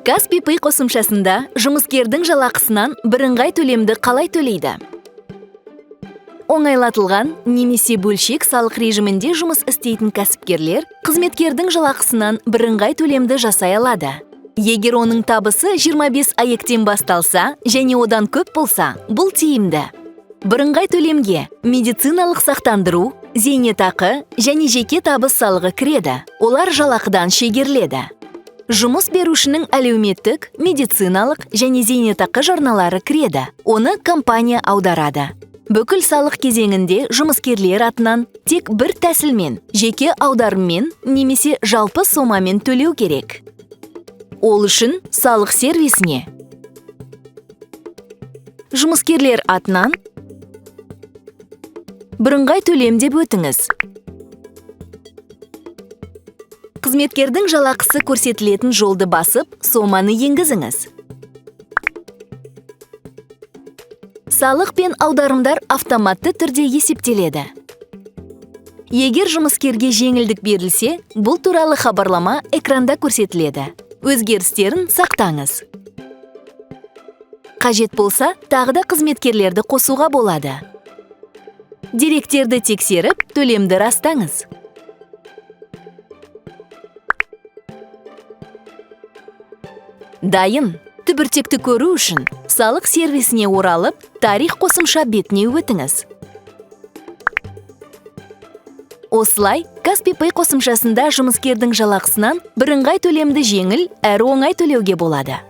Каспий Pay қосымшасында жұмыскердің жалақысынан бірыңғай төлемді қалай төлейді? Оңайлатылған немесе бөлшек салық режимінде жұмыс істейтін кәсіпкерлер қызметкердің жалақысынан бірыңғай төлемді жасай алады. Егер оның табысы 25 айлықтан басталса және одан көп болса, бұл тиімді. Бірыңғай төлемге медициналық сақтандыру, зейнетақы және жеке табыс салығы кіреді. Олар жалақыдан шегеріледі. Жұмыс берушінің әлеуметтік, медициналық және зейнетақы жарналары кіреді. Оны компания аударады. Бүкіл салық кезеңінде жұмыскерлер атынан тек бір тәсілмен, жеке аударыммен немесе жалпы сомамен төлеу керек. Ол үшін салық сервисіне жұмыскерлер атынан бірыңғай төлем деп өтіңіз. Қызметкердің жалақысы көрсетілетін жолды басып, соманы енгізіңіз. Салық пен аударымдар автоматты түрде есептеледі. Егер жұмыскерге жеңілдік берілсе, бұл туралы хабарлама экранда көрсетіледі. Өзгерістерін сақтаңыз. Қажет болса, тағы да қызметкерлерді қосуға болады. Деректерді тексеріп, төлемді растаңыз. Дайын. Түбіртекті көру үшін салық сервисіне оралып, тарих қосымша бетіне өтіңіз. Осылай, Каспий Pay қосымшасында жұмыскердің жалақысынан бірыңғай төлемді жеңіл әрі оңай төлеуге болады.